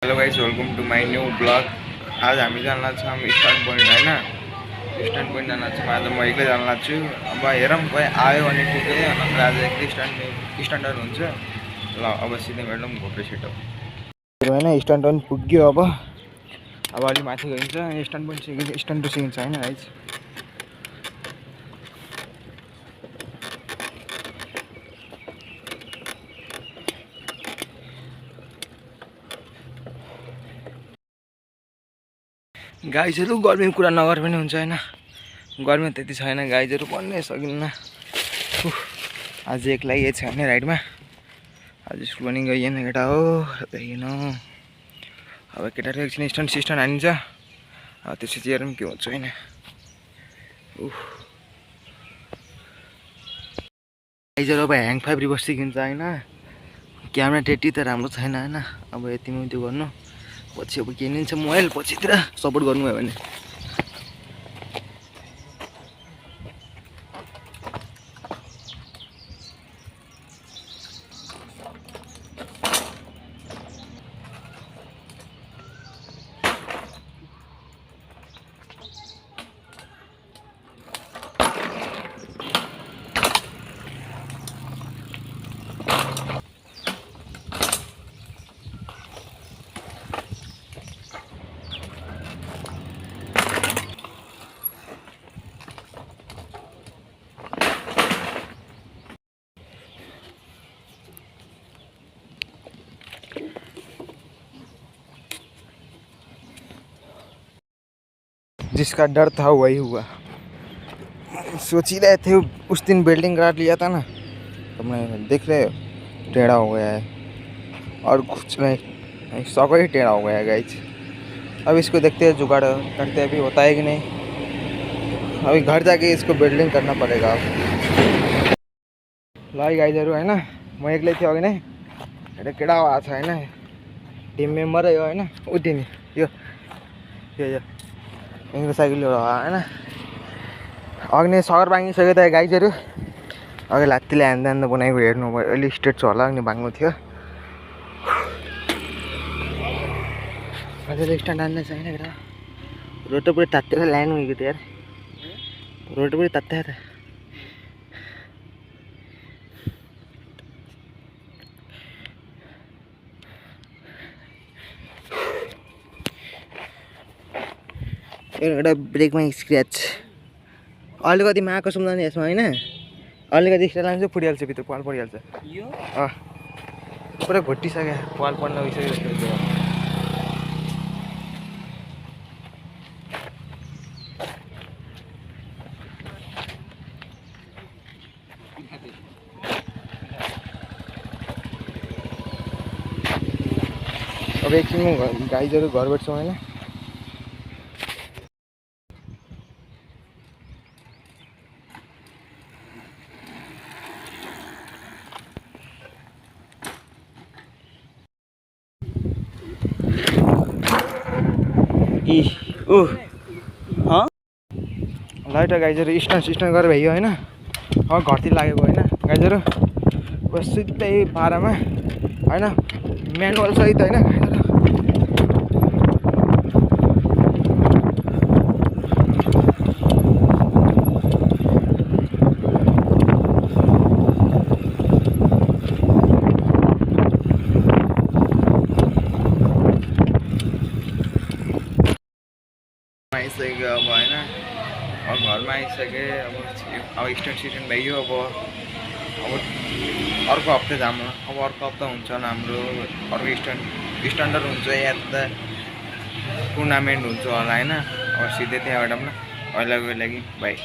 Hello guys, welcome to my new blog. आज हामी जान लाग्छौँ स्ट्यान्ड पोइन्ट हैन। स्ट्यान्ड पोइन्ट जान लाग्छौँ। आज म एक्लै जान लाग्छु। अब हेरौँ कोही आयो भने ठिकै, नत्र आज एक्लै स्ट्यान्डर हुन्छ। ल अब सिधै भेटौँ घोप्रे छिटो हैन। स्ट्यान्ड पोइन्ट पुग्यो। अब अलि माथि गइन्छ। स्ट्यान्ड पोइन्ट सिकिन्छ, स्ट्यान्ड टु सिकिन्छ हैन गाइस। गाइजहरू गर्मीको कुरा नगर पनि हुन्छ हैन। गर्मी त्यति छैन, गाइजहरू भन्नै सकिन्न। आज एक्लै छ भने राइडमा। आज स्कुल पनि गइएन केटा हो, गइएन। अब केटाहरू एकछिन स्ट्यान्ड सिस्टन हानिन्छ। त्यसपछि हेरौँ के हुन्छ हैन। गाइजहरू अब ह्याङ 5 रिभर्स सिकिन्छ हैन। क्यामेरा त्यति त राम्रो छैन हैन। अब यतिमै त्यो गर्नु, पछि अब किनिन्छ मोबाइल, पछितिर सपोर्ट गर्नुभयो भने। जिसका डर था वही हुआ। सोच ही रहे थे उस दिन बिल्डिंग गार्ड लिया था ना, तुमने देख रहे हो टेढ़ा हो गया है। और कुछ नहीं, सौ ही टेढ़ा हो गया है गाइज। अब इसको देखते हैं जुगाड़ करते हैं, अभी होता है कि नहीं। अभी घर जाके इसको बिल्डिंग करना पड़ेगा। ल गाइजहरू हैन, म एक्लै थियो अघि नै। एउटा केटा आएको छ हैन, टिम मेम्बरै हो हैन। उठिने यो यहाँको साइकल होइन। अघि नै सहर भाँगिसक्यो त गाइजहरू। अघि लात्तीले हान्दा हान्दा बनाएको हेर्नु भयो। अहिले स्टेट छ होला, अनि भाग्नु थियो। अहिले स्ट्यान्ड हान्दै छ होइन केटा। रोड त पुरै तात्तेर ल्यान्ड गएको थियो यार। रोड पुरै तात्ते त। एउटा ब्रेकमा स्क्र्याच अलिकति माको सुम्दानी यसमा होइन। अलिकति स्क्र्याच लाग्छ, फुटिहाल्छ, भित्र पाल परिहाल्छ। पुरा घोटिसक्यो, पाल पर्न गइसक्यो। अब एकछिन म गाइजहरू घर भेट्छौँ होइन। लाइट गाइजहरू स्ट्यान्ड गरेर भइयो होइन। अब घरतिर लागेको होइन गाइजहरू। बस सिधै पारामा होइन, म्यानुअल सहित होइन गाइजहरू। आइसक्यो अब होइन। अब घरमा आइसकेँ। अब स्टेसन भइयो। अब अर्को हप्ता जाऊँ। अब अर्को हप्ता हुन्छ होला हाम्रो अर्को स्ट्यान्डर्ड हुन्छ या त टुर्नामेन्ट हुन्छ होला होइन। अब सिधै त्यहाँबाट पनि अहिलेको लागि बाई।